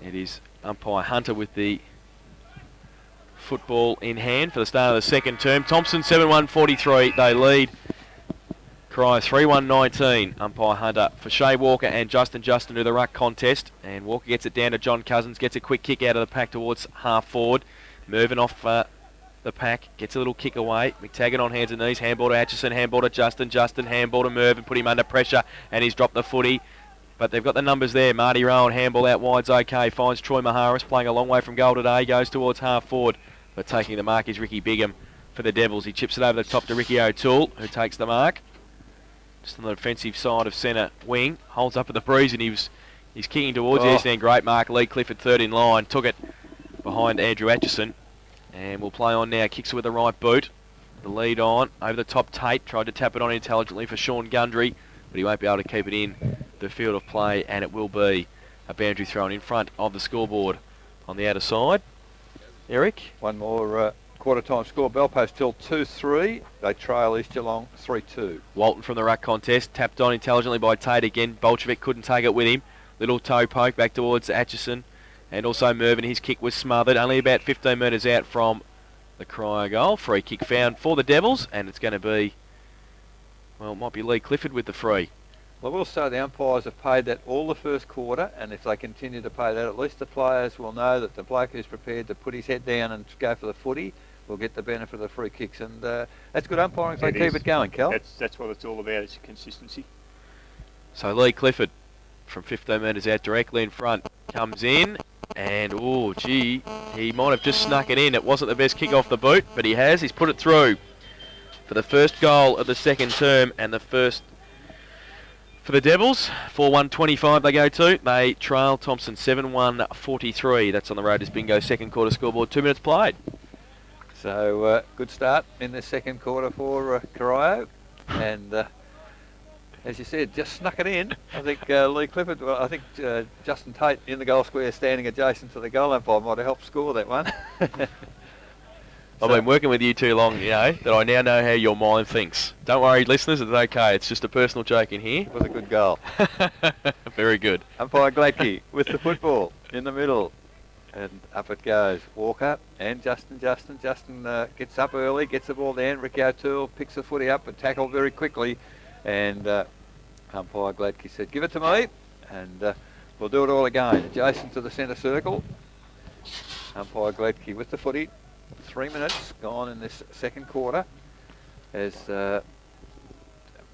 It is umpire Hunter with the football in hand for the start of the second term. Thomson 7-1-43. They lead. Corio 3-1-19. Umpire Hunter for Shea Walker and Justin to the ruck contest. And Walker gets it down to John Cousins. Gets a quick kick out of the pack towards half forward. Moving off the pack. Gets a little kick away. McTaggart on hands and knees. Handball to Atchison. Handball to Justin. Handball to Merv and put him under pressure. And he's dropped the footy. But they've got the numbers there. Marty Rowan, handball out wide's okay. Finds Troy Maharis playing a long way from goal today. Goes towards half forward. But taking the mark is Ricky Bigham for the Devils. He chips it over the top to Ricky O'Toole, who takes the mark. Just on the defensive side of centre wing. Holds up at the breeze and he's kicking towards the east end. Great mark. Lee Clifford third in line. Took it behind Andrew Atchison. And we'll play on now. Kicks it with the right boot. The lead on. Over the top Tate. Tried to tap it on intelligently for Sean Gundry. But he won't be able to keep it in the field of play. And it will be a boundary thrown in front of the scoreboard on the outer side. Eric? One more quarter time score. Bellpost still 2-3. They trail East Geelong 3-2. Walton from the ruck contest. Tapped on intelligently by Tate again. Bolchevic couldn't take it with him. Little toe poke back towards Atchison. And also Mervyn. His kick was smothered. Only about 15 metres out from the Corio goal. Free kick found for the Devils. And it's going to be, well, it might be Lee Clifford with the free. Well, I will say the umpires have paid that all the first quarter, and if they continue to pay that, at least the players will know that the bloke who's prepared to put his head down and go for the footy will get the benefit of the free kicks. And that's good umpiring, so keep it going, Cal. That's what it's all about, it's consistency. So Lee Clifford from 15 metres out directly in front comes in, and oh gee, he might have just snuck it in. It wasn't the best kick off the boot, but he has. He's put it through for the first goal of the second term and the first for the Devils. 4-1-25 they go to. They trail Thomson 7-1-43. That's on the Raiders Bingo second quarter scoreboard. 2 minutes played. So good start in the second quarter for Corio. And as you said, just snuck it in. I think Lee Clifford, I think Justin Tate in the goal square standing adjacent to the goal umpire might have helped score that one. I've been working with you too long, you know, that I now know how your mind thinks. Don't worry, listeners, it's okay. It's just a personal joke in here. It was a good goal. Very good. Umpire Gladkey with the football in the middle. And up it goes. Walker and Justin. Justin gets up early, gets the ball down. Ricky O'Toole picks the footy up and tackled very quickly. And umpire Gladkey said, give it to me. And we'll do it all again. Adjacent to the centre circle. Umpire Gladkey with the footy. 3 minutes gone in this second quarter as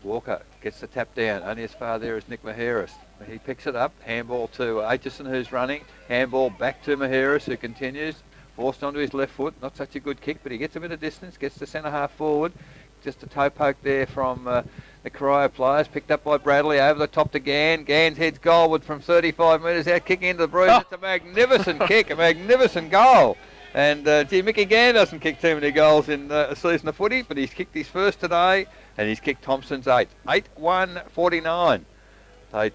Walker gets the tap down. Only as far there as Nick Maharis. He picks it up. Handball to Aitchison, who's running. Handball back to Maharis, who continues. Forced onto his left foot. Not such a good kick, but he gets a bit of distance. Gets the centre half forward. Just a toe poke there from the Corio players. Picked up by Bradley. Over the top to Gann. Gann's heads goalward from 35 metres out. Kicking into the breeze. It's a magnificent kick. A magnificent goal. And Mickey Gann doesn't kick too many goals in a season of footy, but he's kicked his first today, and he's kicked Thomson's 8. 8-1-49. They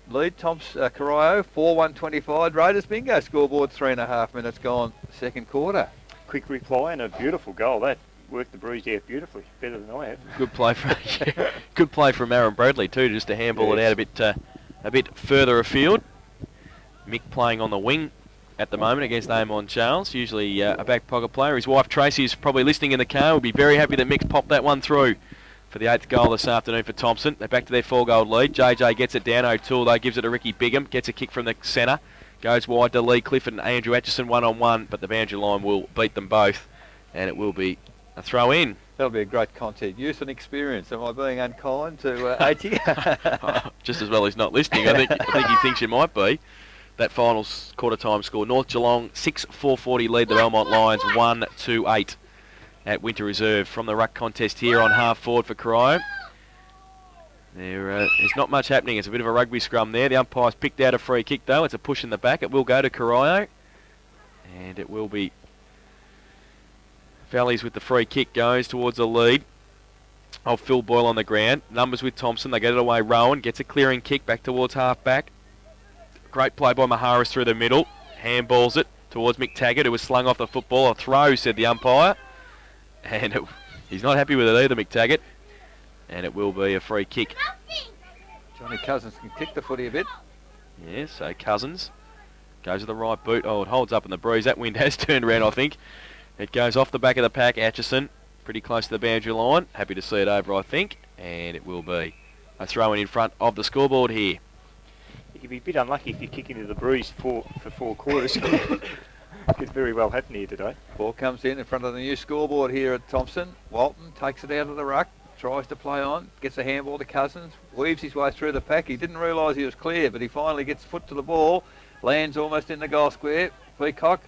lead Corio 4-1-25. Raiders Bingo scoreboard 3.5 minutes gone, second quarter. Quick reply and a beautiful goal. That worked the breeze out beautifully, better than I have. Good play from good play from Aaron Bradley too, just to handball it out a bit further afield. Mick playing on the wing at the moment against Amon Charles, usually a back pocket player. His wife Tracy is probably listening in the car. Will be very happy that Mick's popped that one through for the 8th goal this afternoon for Thomson. They're back to their 4-goal lead. JJ gets it down. O'Toole though gives it to Ricky Bigham. Gets a kick from the centre. Goes wide to Lee Clifford and Andrew Atchison one-on-one, but the boundary line will beat them both, and it will be a throw in. That'll be a great content. Youth and experience. Am I being unkind to Ati? Just as well he's not listening. I think he thinks you might be. That final quarter time score. North Geelong 6-4-40 lead the Belmont Lions 1-8 at Winter Reserve. From the ruck contest here on half forward for Corio. There's not much happening. It's a bit of a rugby scrum there. The umpire's picked out a free kick though. It's a push in the back. It will go to Corio. And it will be Valleys with the free kick, goes towards the lead of Phil Boyle on the ground. Numbers with Thomson. They get it away. Rowan gets a clearing kick back towards half back. Great play by Maharis through the middle. Handballs it towards McTaggart, who was slung off the football. A throw, said the umpire. And he's not happy with it either, McTaggart. And it will be a free kick. Johnny Cousins can kick the footy a bit. Yeah, so Cousins Goes to the right boot. Oh, it holds up in the breeze. That wind has turned around, I think. It goes off the back of the pack. Atchison, pretty close to the boundary line. Happy to see it over, I think. And it will be a throw in front of the scoreboard here. You could be a bit unlucky if you kick into the breeze for 4 quarters. Could very well happen here today. Ball comes in front of the new scoreboard here at Thomson. Walton takes it out of the ruck, tries to play on, gets a handball to Cousins, weaves his way through the pack. He didn't realise he was clear, but he finally gets foot to the ball, lands almost in the goal square. Peacock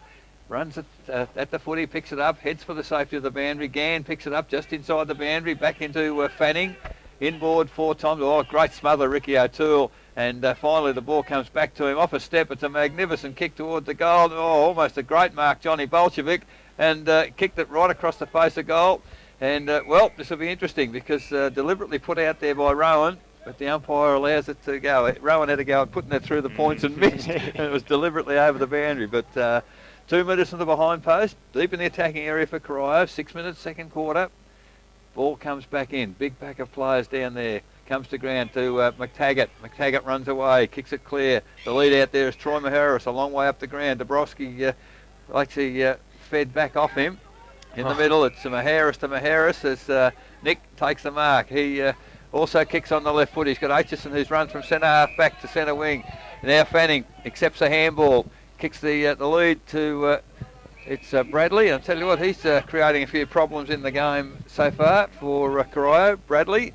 runs it at the footy, picks it up, heads for the safety of the boundary. Gann picks it up just inside the boundary, back into Fanning. Inboard 4 times. Oh, great smother, Ricky O'Toole. And finally the ball comes back to him off a step. It's a magnificent kick towards the goal. Oh, almost a great mark, Johnny Bolshevik. And kicked it right across the face of goal. And, well, this will be interesting because deliberately put out there by Rowan, but the umpire allows it to go. Rowan had to go and putting it through the points and missed. And it was deliberately over the boundary. But 2 metres from the behind post, deep in the attacking area for Corio. 6 minutes, second quarter. Ball comes back in. Big pack of players down there. Comes to ground to McTaggart. McTaggart runs away, kicks it clear. The lead out there is Troy Maharis, a long way up the ground. Dabrowski actually fed back off him. In the middle, it's Maharis to Maharis as Nick takes the mark. He also kicks on the left foot. He's got Aitchison, who's run from centre half back to centre wing. Now Fanning accepts a handball, kicks the lead to it's Bradley. I'll tell you what, he's creating a few problems in the game so far for Corio. Bradley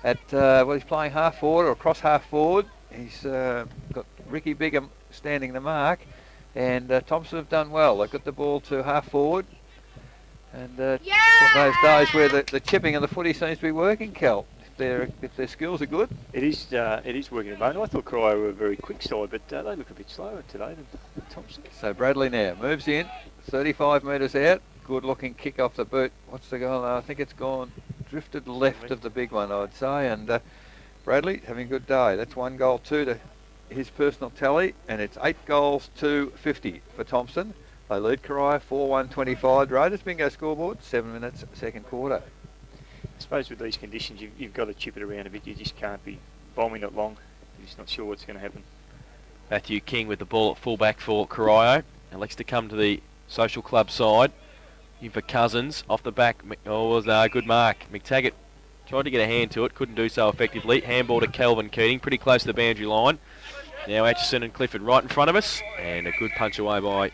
at he's playing half forward or across half forward. He's got Ricky Bigham standing the mark, and Thomson have done well. They've got the ball to half forward, and one of those days where the chipping of the footy seems to be working, Kel. If their skills are good. It is working at the moment. I thought Corio were a very quick side, but they look a bit slower today than Thomson. So Bradley now moves in, 35 metres out. Good looking kick off the boot. What's the goal? I think it's gone drifted left of the big one, I'd say. And Bradley having a good day. That's 1 goal, 2 to his personal tally, and it's 8 goals to 50 for Thomson. They lead Corio 4-1-25. Raiders bingo scoreboard, 7 minutes, second quarter. I suppose with these conditions, you've got to chip it around a bit. You just can't be bombing it long. You're just not sure what's going to happen. Matthew King with the ball at fullback for Corio. Elects to come to the social club side. In for Cousins, off the back. Oh, was a good mark. McTaggart tried to get a hand to it, couldn't do so effectively. Handball to Kelvin Keating, pretty close to the boundary line. Now Atchison and Clifford right in front of us, and a good punch away by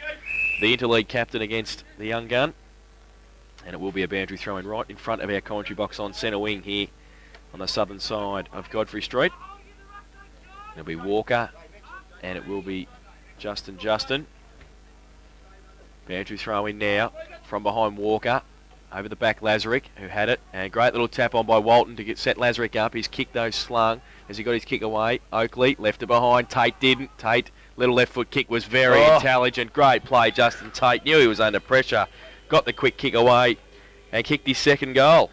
the interleague captain against the young gun. And it will be a boundary throw in right in front of our commentary box on centre wing here on the southern side of Godfrey Street. It'll be Walker, and it will be Justin. Boundary throw in now from behind Walker. Over the back, Lazarick, who had it. And great little tap on by Walton to set Lazarick up. His kick, though, slung as he got his kick away. Oakley left it behind. Tate didn't. Tate, little left foot kick was very intelligent. Great play, Justin Tate. Knew he was under pressure. Got the quick kick away and kicked his second goal.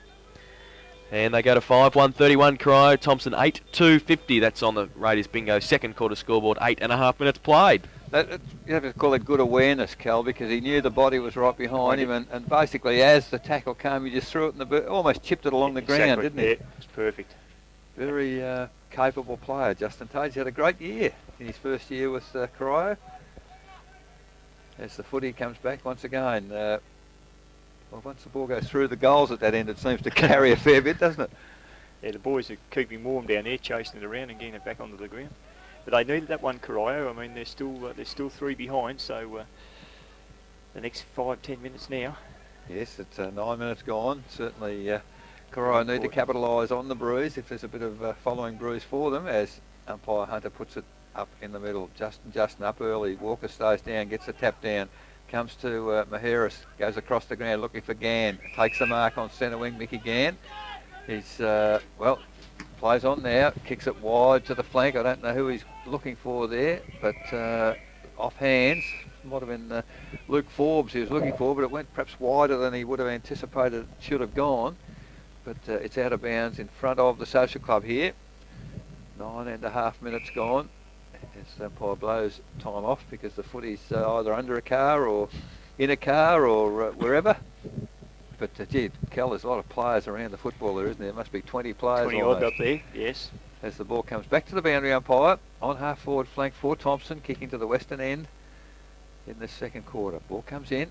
And they go to 5-1-31 Corio. Thomson 8-2-50. That's on the Raiders bingo second quarter scoreboard. 8.5 minutes played. You have to call it good awareness, Cal, because he knew the body was right behind him, and basically as the tackle came, he just threw it in the boot, almost chipped it along the ground, didn't he? Yeah, it's perfect. Very capable player, Justin Tate. He's had a great year in his first year with Corio. As the footy comes back once again, once the ball goes through the goals at that end, it seems to carry a fair bit, doesn't it? Yeah, the boys are keeping warm down there, chasing it around and getting it back onto the ground. But they needed that one, Corio. I mean, they're still 3 behind, so the next 5-10 minutes now. Yes, it's 9 minutes gone. Certainly, Corio need to capitalise on the breeze if there's a bit of following breeze for them, as umpire Hunter puts it up in the middle. Justin up early. Walker stays down, gets a tap down. Comes to Maharis, goes across the ground looking for Gann. Takes the mark on centre wing, Mickey Gann. He's, plays on now, kicks it wide to the flank. I don't know who he's looking for there, but off hands, might have been Luke Forbes he was looking for, but it went perhaps wider than he would have anticipated it should have gone. But it's out of bounds in front of the social club here. 9.5 minutes gone. As the umpire blows time off because the footy's either under a car or in a car or wherever. But gee, Kel, there's a lot of players around the football there, isn't there? There must be 20 players. 20 odd up there, yes. As the ball comes back to the boundary umpire, on half forward flank for Thomson, kicking to the western end in the second quarter. Ball comes in.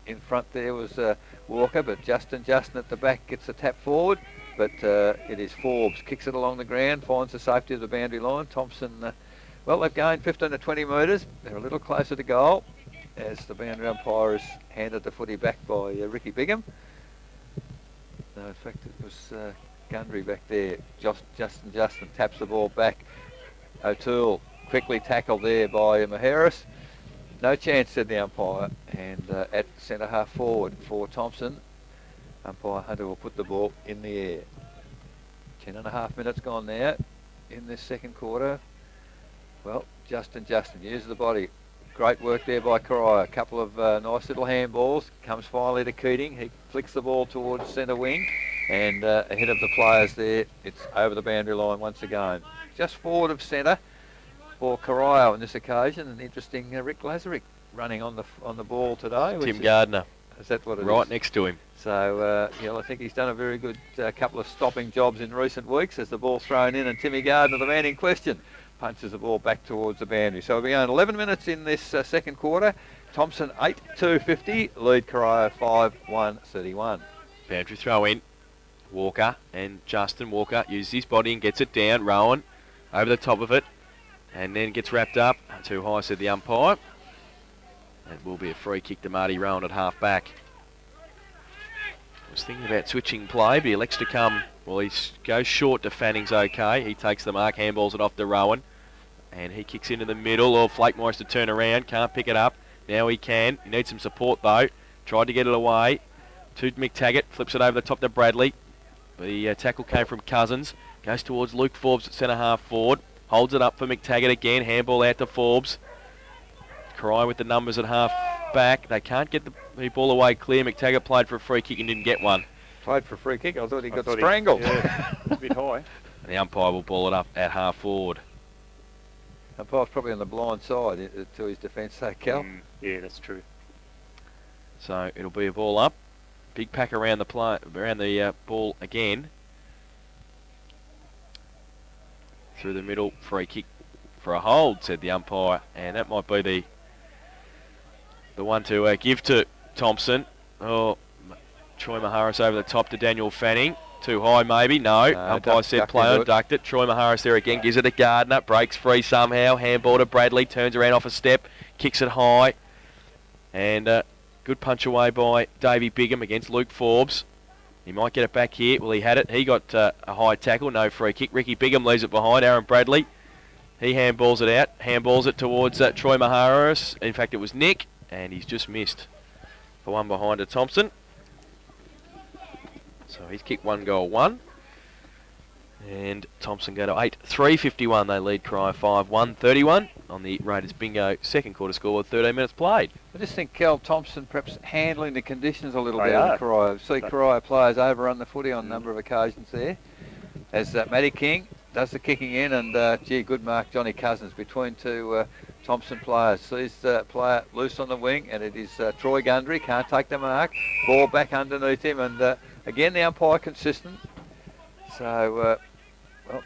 In front there was Walker, but Justin at the back gets a tap forward. But it is Forbes. Kicks it along the ground, finds the safety of the boundary line. Thomson, well, they've gained 15 to 20 metres. They're a little closer to goal as the boundary umpire has handed the footy back by Ricky Bigham. No, in fact, it was Gundry back there. Justin taps the ball back. O'Toole quickly tackled there by Maheras. No chance, said the umpire. And at centre half forward for Thomson, umpire Hunter will put the ball in the air. 10.5 minutes gone now in this second quarter. Well, Justin uses the body. Great work there by Corio. A couple of nice little handballs. Comes finally to Keating. He flicks the ball towards centre wing. And ahead of the players there, it's over the boundary line once again. Just forward of centre for Corio on this occasion. And interesting, Rick Lazarick running on the ball today. Tim Gardner. Is that what it is? Right next to him. So, I think he's done a very good couple of stopping jobs in recent weeks as the ball's thrown in, and Timmy Gardner, the man in question, punches the ball back towards the boundary. So we'll be going 11 minutes in this second quarter. Thomson 8-2-50, lead Corio 5-1-31. Boundary throw in. Walker and Justin. Walker uses his body and gets it down. Rowan over the top of it and then gets wrapped up. Too high, said the umpire. It will be a free kick to Marty Rowan at half back. I was thinking about switching play, but he elects to come. Well, he goes short to Fanning's okay. He takes the mark, handballs it off to Rowan. And he kicks into the middle. Or Flakemore has to turn around. Can't pick it up. Now he can. He needs some support though. Tried to get it away to McTaggart. Flips it over the top to Bradley. The tackle came from Cousins. Goes towards Luke Forbes at centre half forward. Holds it up for McTaggart again. Handball out to Forbes. Corio with the numbers at half back. They can't get the ball away clear. McTaggart played for a free kick and didn't get one. Played for a free kick? I thought he got strangled. A bit high. And the umpire will ball it up at half forward. Umpire's probably on the blind side to his defence, so Cal. Yeah, that's true. So it'll be a ball up. Big pack around the ball again. Through the middle, free kick for a hold, said the umpire, and that might be the one to give to Thomson. Oh, Troy Maharis over the top to Daniel Fanning. Too high maybe, no. Umpire said play on, ducked it. Troy Maharis there again, gives it to Gardner, breaks free somehow, handball to Bradley, turns around off a step, kicks it high, and good punch away by Davey Bigham against Luke Forbes. He might get it back here. Well, he had it. He got a high tackle, no free kick. Ricky Bigham leaves it behind. Aaron Bradley, he handballs it out. Handballs it towards Troy Maharis. In fact, it was Nick, and he's just missed for one behind to Thomson. So he's kicked 1 goal 1. And Thomson go to 8-3-51. They lead Corio 5-1-31 on the Raiders bingo second quarter score with 13 minutes played. I just think Cal Thomson perhaps handling the conditions a little bit are. in Corio. See Corio players overrun the footy on a number of occasions there. As Matty King does the kicking in, and good mark Johnny Cousins between two Thomson players. Sees the player loose on the wing, and it is Troy Gundry, can't take the mark. Ball back underneath him, and again the umpire consistent. So,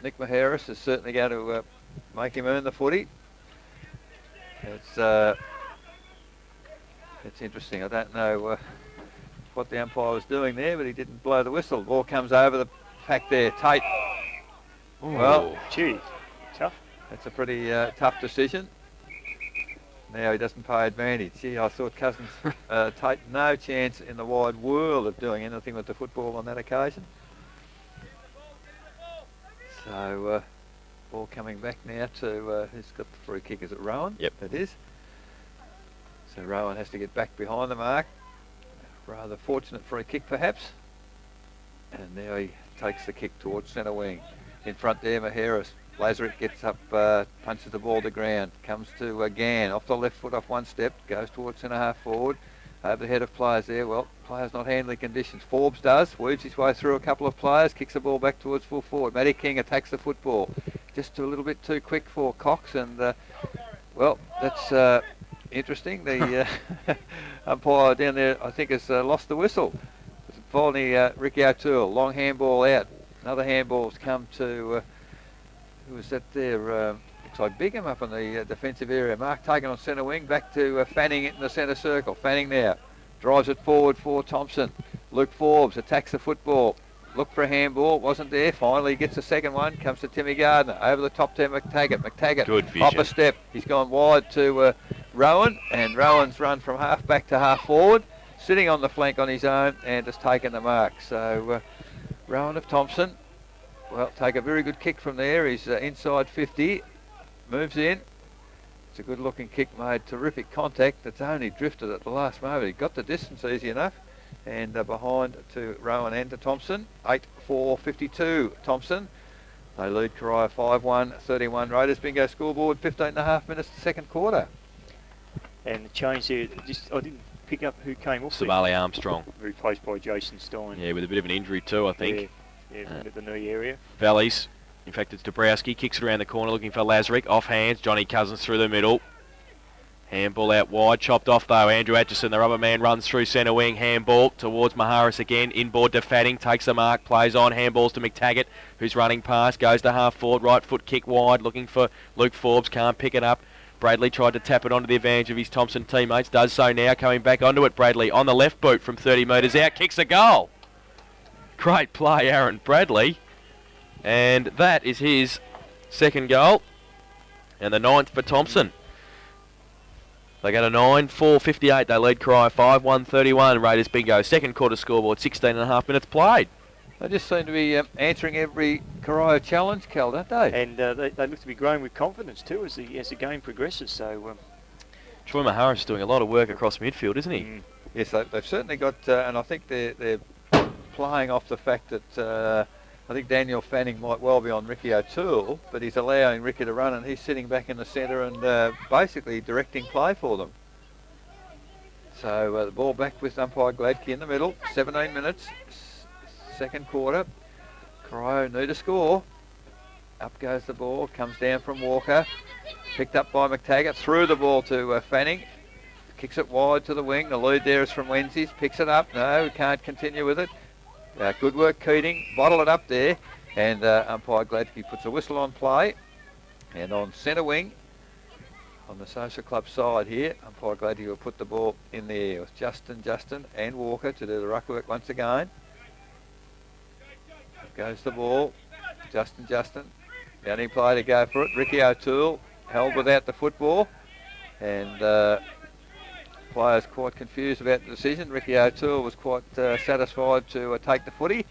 Nick Maheras is certainly going to make him earn the footy. It's interesting. I don't know what the umpire was doing there, but he didn't blow the whistle. Ball comes over the pack there. Tate. Ooh. Well, Gee, tough. that's a pretty tough decision. Now he doesn't pay advantage. Gee, I thought Cousins, Tate, no chance in the wide world of doing anything with the football on that occasion. So, ball coming back now to, who's got the free kick? Is it Rowan? Yep. It is. So Rowan has to get back behind the mark. Rather fortunate free kick perhaps. And now he takes the kick towards centre wing. In front there, Maheras. Lazarick gets up, punches the ball to ground. Comes to Gann, off the left foot, off one step. Goes towards centre half forward. Over the head of players there. Well, players not handling conditions. Forbes does. Weaves his way through a couple of players. Kicks the ball back towards full forward. Matty King attacks the football. Just a little bit too quick for Cox. And, well, that's interesting. The umpire down there, I think, has lost the whistle. Finally, Ricky O'Toole. Long handball out. Another handball's come to... who was that there? looks like Bigham up in the defensive area. Mark taken on centre wing, back to Fanning in the centre circle. Fanning now drives it forward for Thomson. Luke Forbes attacks the football. Look for a handball, wasn't there. Finally gets the second one, comes to Timmy Gardner. Over the top to McTaggart. McTaggart, Good vision. off a step. He's gone wide to Rowan, and Rowan's run from half back to half forward, sitting on the flank on his own, and has taken the mark. So Rowan of Thomson, well, take a very good kick from there. He's inside 50, moves in. It's a good looking kick, made terrific contact. It's only drifted at the last moment. He got the distance easy enough. And behind to Rowan and to Thomson. 8-4-52 Thomson. They lead Corio 5-1-31. Raiders bingo scoreboard, 15.5 minutes to second quarter. And the change there, I didn't pick up who came off. Savali Armstrong. Replaced by Jason Stein. Yeah, with a bit of an injury too, I think. Yeah, at the knee area. Valleys. In fact, it's Dabrowski. Kicks it around the corner looking for Lazarick. Off hands. Johnny Cousins through the middle. Handball out wide, chopped off though. Andrew Atchison, the rubber man, runs through centre wing. Handball towards Maharis again. Inboard to Fanning, takes the mark, plays on. Handballs to McTaggart, who's running past, goes to half forward. Right foot kick wide, looking for Luke Forbes, can't pick it up. Bradley tried to tap it onto the advantage of his Thomson teammates, does so now, coming back onto it. Bradley on the left boot from 30 metres out, kicks a goal. Great play, Aaron Bradley. And that is his second goal, and the 9th for Thomson. They go to 9-4-58. They lead Corio 5-1-31. Raiders bingo. Second quarter scoreboard, 16.5 minutes played. They just seem to be answering every Corio challenge, Cal, don't they? And they look to be growing with confidence too as the game progresses. So Troy Maharis is doing a lot of work across midfield, isn't he? Yes, they've certainly got, and I think they're playing off the fact that I think Daniel Fanning might well be on Ricky O'Toole, but he's allowing Ricky to run, and he's sitting back in the centre and basically directing play for them. So the ball back with umpire Gladkey in the middle. 17 minutes, second quarter. Corio need a score. Up goes the ball, comes down from Walker. Picked up by McTaggart, threw the ball to Fanning. Kicks it wide to the wing. The lead there is from Wenzies. Picks it up. No, can't continue with it. Good work, Keating. Bottle it up there. And umpire Gladkey puts a whistle on play. And on centre wing, on the social club side here, umpire Gladkey will put the ball in the air with Justin and Walker to do the ruck work once again. Goes the ball. Justin. The only player to go for it. Ricky O'Toole held without the football. And players quite confused about the decision. Ricky O'Toole was quite satisfied to take the footy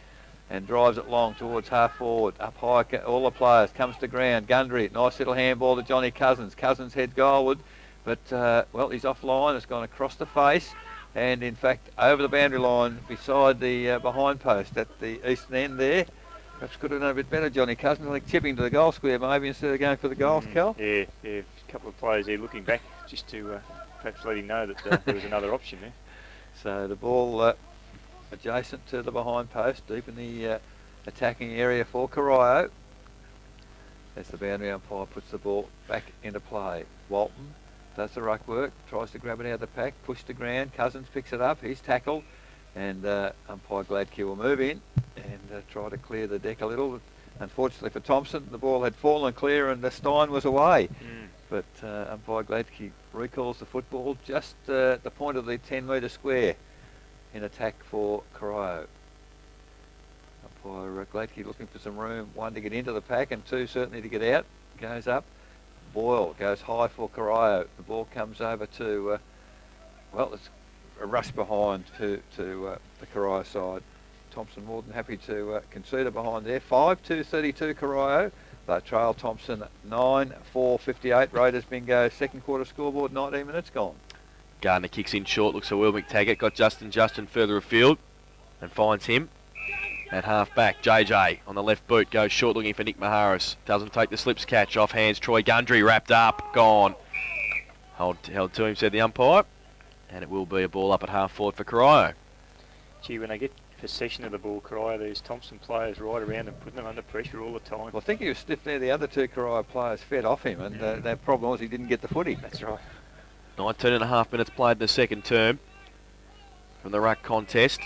and drives it long towards half forward. Up high, all the players, comes to ground. Gundry, nice little handball to Johnny Cousins. Cousins heads goalward, but well, he's offline. It's gone across the face and in fact over the boundary line beside the behind post at the eastern end there. Perhaps could have done a bit better, Johnny Cousins. I think chipping to the goal square maybe instead of going for the goals, Cal. Yeah, a couple of players there looking back just to perhaps let him know that there was another option there. So the ball adjacent to the behind post, deep in the attacking area for Corio. As the boundary umpire puts the ball back into play. Walton does the ruck work, tries to grab it out of the pack, push to ground. Cousins picks it up, he's tackled, and umpire Gladkey will move in and try to clear the deck a little. Unfortunately for Thomson, the ball had fallen clear and Stein was away. But umpire Gladkey recalls the football just at the point of the 10-metre square in attack for Corio. Umpire Gladkey looking for some room, one to get into the pack and two certainly to get out. Goes up. Boyle goes high for Corio. The ball comes over to, well, it's a rush behind to the Corio side. Thomson more than happy to concede it behind there. 5-2-32 Corio. They trail Thomson 9-4-58. Raiders bingo. Second quarter scoreboard, 19 minutes gone. Gardner kicks in short, looks for Will McTaggart. Got Justin further afield and finds him at half back. JJ on the left boot goes short looking for Nick Maharis. Doesn't take the slips catch off hands. Troy Gundry wrapped up, gone. Held to him, said the umpire. And it will be a ball up at half forward for Corio. Gee, when they get possession of the ball, Corio, there's Thomson players right around and putting them under pressure all the time. Well, I think he was stiff there. The other two Corio players fed off him, and their problem was he didn't get the footy. That's right. 19.5 minutes played in the second term from the ruck contest.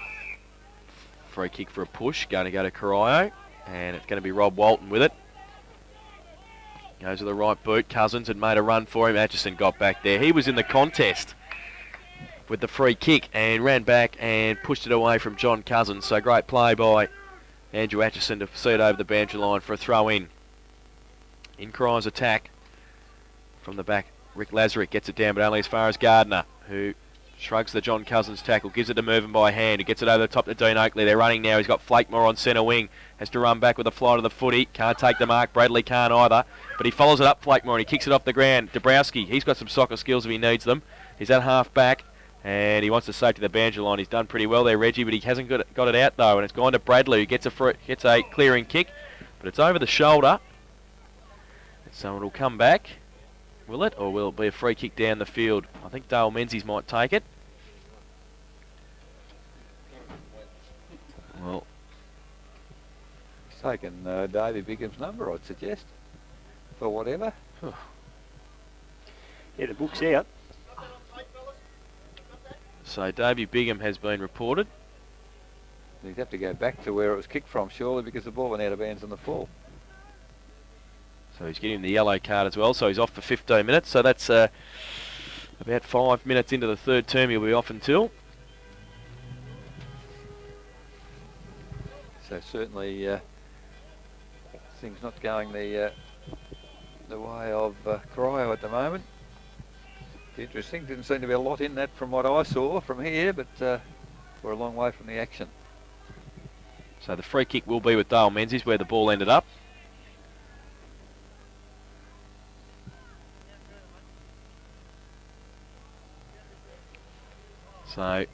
Free kick for a push, going to go to Corio, and it's going to be Rob Walton with it. Goes to the right boot. Cousins had made a run for him. Atchison got back there. He was in the contest with the free kick and ran back and pushed it away from John Cousins. So great play by Andrew Atchison to see it over the boundary line for a throw in. In Cry's attack from the back. Rick Lazarick gets it down, but only as far as Gardner, who shrugs the John Cousins tackle, gives it to Mervyn by hand, who gets it over the top to Dean Oakley. They're running now. He's got Flakemore on centre wing. Has to run back with a fly to the footy. Can't take the mark. Bradley can't either. But he follows it up, Flakemore, and he kicks it off the ground. Dabrowski, he's got some soccer skills if he needs them. He's at half back, and he wants to safety the boundary line. He's done pretty well there, Reggie, but he hasn't got it out, though, and it's gone to Bradley, who gets a clearing kick, but it's over the shoulder. So it'll come back. Will it? Or will it be a free kick down the field? I think Dale Menzies might take it. Well, He's taken Davey Bigham's number, I'd suggest, for whatever. Yeah, the book's out. So Davey Bigham has been reported. He'd have to go back to where it was kicked from, surely, because the ball went out of bounds on the full. So he's getting the yellow card as well, so he's off for 15 minutes. So that's about 5 minutes into the third term he'll be off until. So certainly things not going the way of Corio at the moment. Interesting, didn't seem to be a lot in that from what I saw from here, but we're a long way from the action. So the free kick will be with Dale Menzies where the ball ended up. So I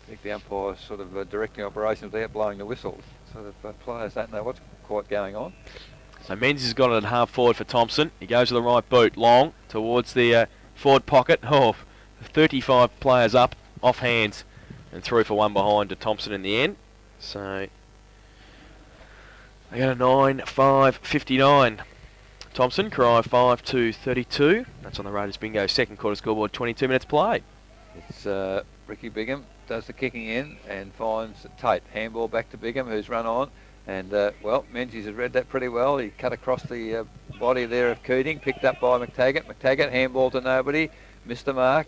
think the umpire's sort of directing operations without blowing the whistle. Sort of players don't know what's quite going on. So Menzies has got it at half forward for Thompson. He goes to the right boot, long, towards the forward pocket. 35 players up, off hands, and through for one behind to Thompson in the end. So they got a 9-5-59. Thompson, Cry 5-2-32. That's on the Raiders Bingo second quarter scoreboard, 22 minutes played. It's Ricky Bigham does the kicking in and finds Tate. Handball back to Bigham, who's run on. And, well, Menzies has read that pretty well. He cut across the body there of Keating, picked up by McTaggart. McTaggart, handball to nobody, missed the mark.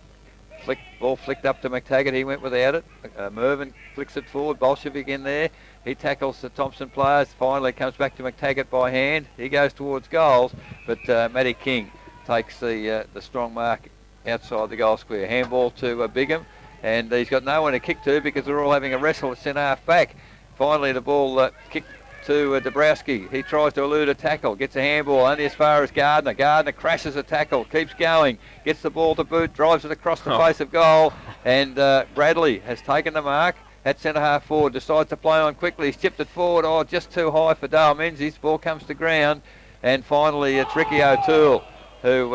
Ball flicked up to McTaggart, he went without it. Mervyn flicks it forward, Bolshevik in there. He tackles the Thompson players, finally comes back to McTaggart by hand. He goes towards goals, but Matty King takes the strong mark outside the goal square. Handball to Bigham, and he's got no one to kick to because they're all having a wrestle at centre half back. Finally, the ball kicked to Dabrowski. He tries to elude a tackle, gets a handball only as far as Gardner. Gardner crashes a tackle, keeps going, gets the ball to boot, drives it across the face of goal, and Bradley has taken the mark at centre half forward, decides to play on quickly. He's tipped it forward, just too high for Dale Menzies. Ball comes to ground, and finally it's Ricky O'Toole, who,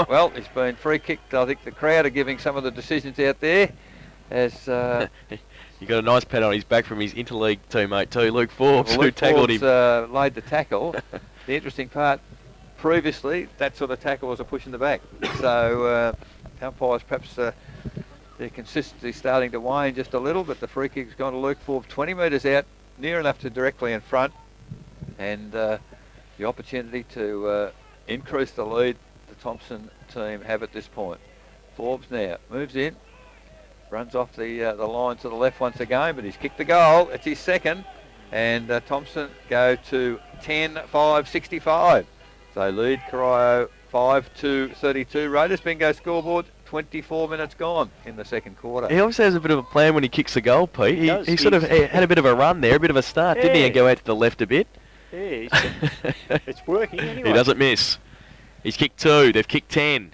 well, he's been free kicked. I think the crowd are giving some of the decisions out there as... He got a nice pat on his back from his interleague teammate too, Luke Forbes, well, who tackled him. Laid the tackle. The interesting part, previously, that sort of tackle was a push in the back. So umpires, perhaps their consistency starting to wane just a little, but the free kick's gone to Luke Forbes, 20 metres out, near enough to directly in front, and the opportunity to increase the lead the Thomson team have at this point. Forbes now moves in. Runs off the line to the left once again, but he's kicked the goal. It's his second, and Thomson go to 10-5-65. So lead Corio 5-2-32. Raiders Bingo scoreboard, 24 minutes gone in the second quarter. He obviously has a bit of a plan when he kicks the goal, Pete. He sort of had a bit of a run there, a bit of a start, didn't he, and go out to the left a bit. Yeah, it's working anyway. He doesn't miss. He's kicked 2, they've kicked 10.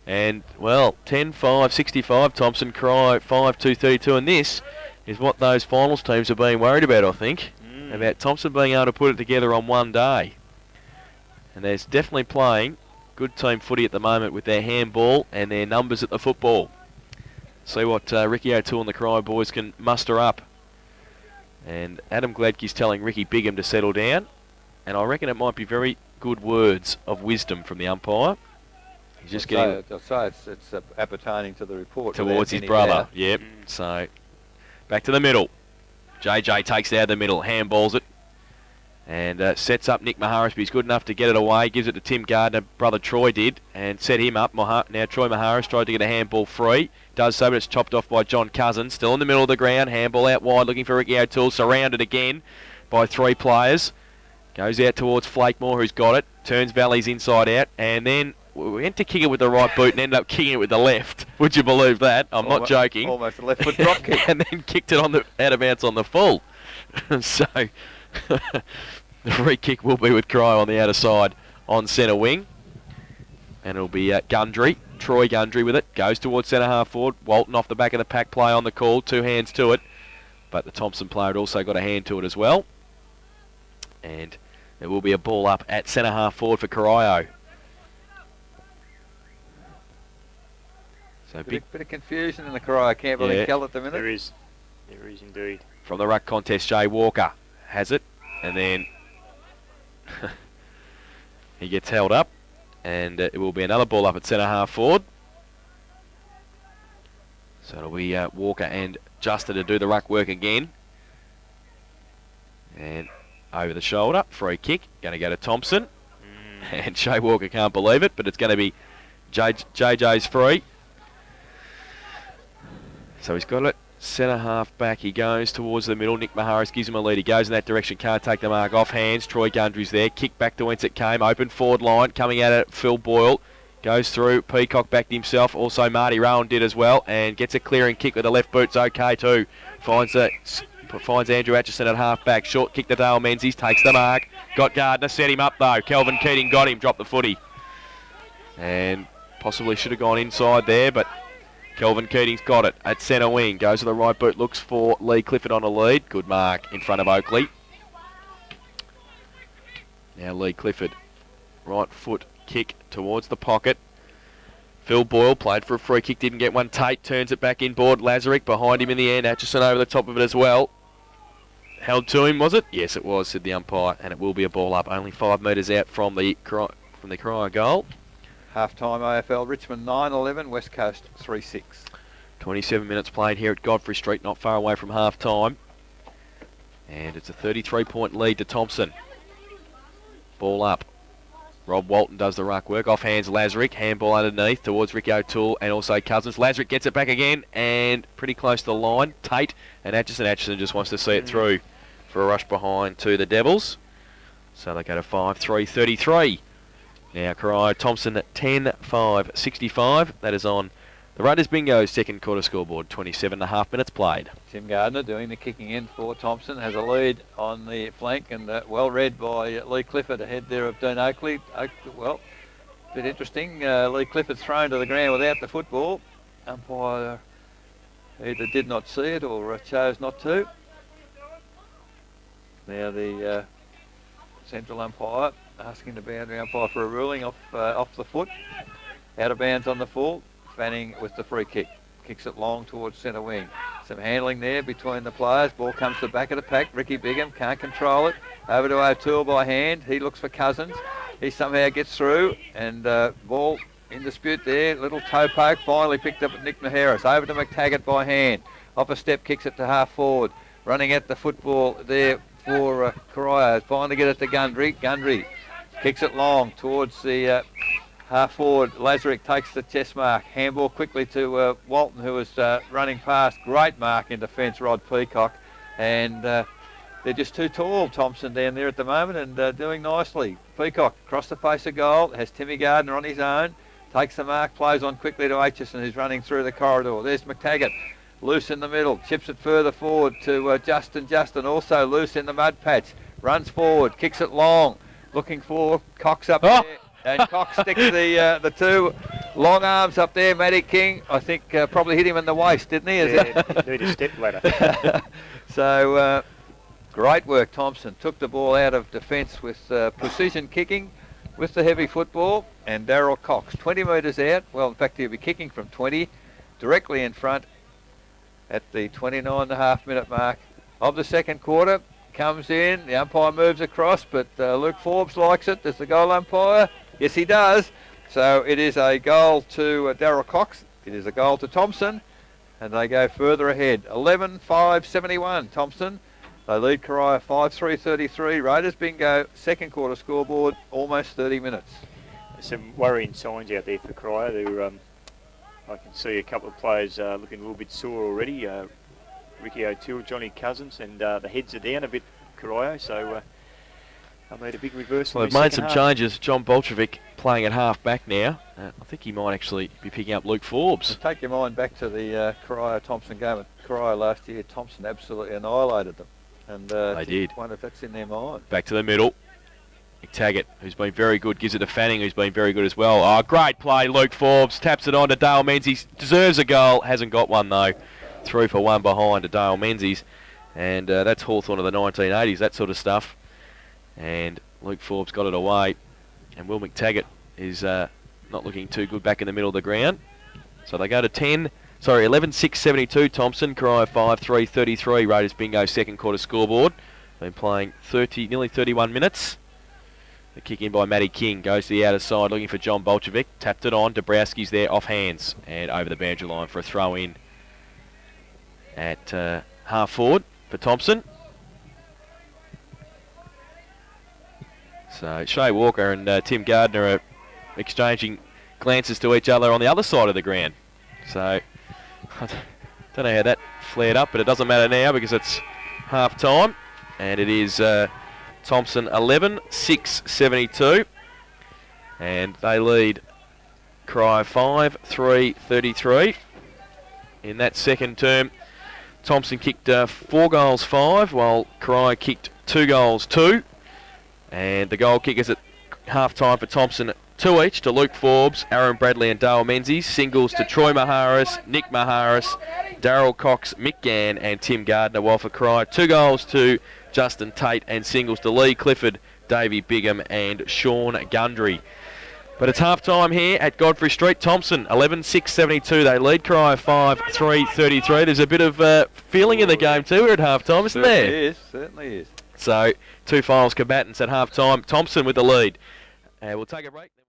And, well, 10-5-65, Thompson, Cry 5-2-32, and this is what those finals teams are being worried about, I think, about Thompson being able to put it together on one day. And there's definitely playing good team footy at the moment with their handball and their numbers at the football. See what Ricky O'Toole and the Cry boys can muster up. And Adam Gladke's telling Ricky Bigham to settle down, and I reckon it might be very good words of wisdom from the umpire. He's just getting... I'll say it's appertaining to the report. Towards his brother, yep. So, back to the middle. JJ takes it out of the middle, handballs it. And sets up Nick Maharis, but he's good enough to get it away. Gives it to Tim Gardner, brother Troy did, and set him up. Now Troy Maharis tried to get a handball free. Does so, but it's chopped off by John Cousins. Still in the middle of the ground. Handball out wide, looking for Ricky O'Toole. Surrounded again by 3 players. Goes out towards Flakemore, who's got it. Turns Valley's inside out, and then we went to kick it with the right boot and ended up kicking it with the left. Would you believe that? I'm not joking. Almost a left foot drop kick. And then kicked it out of bounds on the full. So the free kick will be with Corio on the outer side on centre wing. And it'll be Gundry, Troy Gundry with it. Goes towards centre half forward. Walton off the back of the pack play on the call. 2 hands to it. But the Thomson player had also got a hand to it as well. And there will be a ball up at centre half forward for Corio. So bit of confusion in the Corio camp, I think, Kel, at the minute. There is indeed. From the ruck contest, Jay Walker has it, and then he gets held up, and it will be another ball up at centre half forward. So it'll be Walker and Juster to do the ruck work again. And over the shoulder, free kick, going to go to Thomson. And Jay Walker can't believe it, but it's going to be JJ's free. So he's got it. Centre half back, he goes towards the middle. Nick Maharis gives him a lead. He goes in that direction, can't take the mark. Off hands, Troy Gundry's there. Kick back to whence it came. Open forward line, coming out at Phil Boyle. Goes through, Peacock backed himself. Also Marty Rowan did as well. And gets a clearing kick with the left boot's okay too. Finds Andrew Atchison at half back. Short kick to Dale Menzies, takes the mark. Got Gardner, set him up though. Kelvin Keating got him, dropped the footy. And possibly should have gone inside there, but Kelvin Keating's got it at centre wing. Goes to the right boot, looks for Lee Clifford on a lead. Good mark in front of Oakley. Now Lee Clifford, right foot kick towards the pocket. Phil Boyle played for a free kick, didn't get one. Tate turns it back inboard. Lazarick behind him in the end. Atchison over the top of it as well. Held to him, was it? Yes, it was, said the umpire, and it will be a ball up. Only 5 metres out from the Corio goal. Half-time AFL, Richmond 9-11, West Coast 3-6. 27 minutes played here at Godfrey Street, not far away from half-time. And it's a 33-point lead to Thomson. Ball up. Rob Walton does the ruck work. Off hands Lazarick. Handball underneath towards Ricky O'Toole and also Cousins. Lazarick gets it back again and pretty close to the line. Tate and Atchison. Atchison just wants to see it through for a rush behind to the Devils. So they go to 5-3-33. Now Corio Thomson at 10-5-65. That is on the Raiders Bingo's second quarter scoreboard. 27.5 minutes played. Tim Gardner doing the kicking in for Thomson. Has a lead on the flank and well read by Lee Clifford ahead there of Dean Oakley. Well, a bit interesting. Lee Clifford thrown to the ground without the football. Umpire either did not see it or chose not to. Now the central umpire asking the boundary umpire for a ruling off the foot. Out of bounds on the full. Fanning with the free kick. Kicks it long towards centre wing. Some handling there between the players. Ball comes to the back of the pack. Ricky Bigham can't control it. Over to O'Toole by hand. He looks for Cousins. He somehow gets through. And ball in dispute there. Little toe poke. Finally picked up at Nick Maharis. Over to McTaggart by hand. Off a step, kicks it to half forward. Running at the football there for Corio. Finally get it to Gundry. Gundry kicks it long towards the half forward. Lazarick takes the chest mark. Handball quickly to Walton, who was running past. Great mark in defence, Rod Peacock. And they're just too tall, Thomson, down there at the moment, and doing nicely. Peacock across the face of goal. Has Timmy Gardner on his own. Takes the mark, plays on quickly to Atchison, who's running through the corridor. There's McTaggart. Loose in the middle. Chips it further forward to Justin. Justin also loose in the mud patch. Runs forward. Kicks it long. Looking for Cox up there. And Cox sticks the two long arms up there. Matty King, I think, probably hit him in the waist, didn't he? Need a step ladder. So, great work, Thomson. Took the ball out of defence with precision kicking with the heavy football. And Darryl Cox, 20 metres out. Well, in fact, he'll be kicking from 20, directly in front at the 29.5 minute mark of the second quarter. Comes in, the umpire moves across, but Luke Forbes likes it as the goal umpire. Yes, he does. So it is a goal to Darryl Cox. It is a goal to Thomson, and they go further ahead. 11-5-71. Thomson They lead Corio 5-3-33. Raiders bingo, second quarter scoreboard, almost 30 minutes. There's some worrying signs out there for Corio. I can see a couple of players looking a little bit sore already. Ricky O'Toole, Johnny Cousins, and the heads are down a bit, Corio, so I made a big reversal. Well, they've made some changes. John Bolchevic playing at half back now. I think he might actually be picking up Luke Forbes. And take your mind back to the Corio-Thompson game at Corio last year. Thompson absolutely annihilated them. And They did. Wonder if that's in their mind. Back to the middle. McTaggart, who's been very good, gives it to Fanning, who's been very good as well. Oh, great play, Luke Forbes. Taps it on to Dale Menzies. Deserves a goal. Hasn't got one, though. 3 for 1 behind to Dale Menzies. And that's Hawthorn of the 1980s, that sort of stuff. And Luke Forbes got it away. And Will McTaggart is not looking too good back in the middle of the ground. So they go to 11-6-72 Thomson, Corio 5-3-33. Raiders bingo second quarter scoreboard. Been playing nearly 31 minutes. The kick in by Matty King goes to the outer side looking for John Bolchevic. Tapped it on. Dabrowski's there off hands and over the boundary line for a throw in at half forward for Thomson. So Shea Walker and Tim Gardner are exchanging glances to each other on the other side of the ground. So I don't know how that flared up, but it doesn't matter now because it's half time and it is Thomson 11-6-72 and they lead Corio 5-3-33. In that second term, Thomson kicked 4 goals 5 while Corio kicked 2 goals 2, and the goal kickers at half time for Thomson 2 each to Luke Forbes, Aaron Bradley and Dale Menzies. Singles to Troy Maharis, Nick Maharis, Darryl Cox, Mick Gann and Tim Gardner, while for Corio 2 goals to Justin Tate and singles to Lee Clifford, Davey Bigham and Sean Gundry. But it's half time here at Godfrey Street. Thomson 11-6-72. They lead Corio 5-3-33. There's a bit of feeling in the game too. We're at half time, isn't there? Certainly is. So 2 finals combatants at half time. Thomson with the lead. We'll take a break.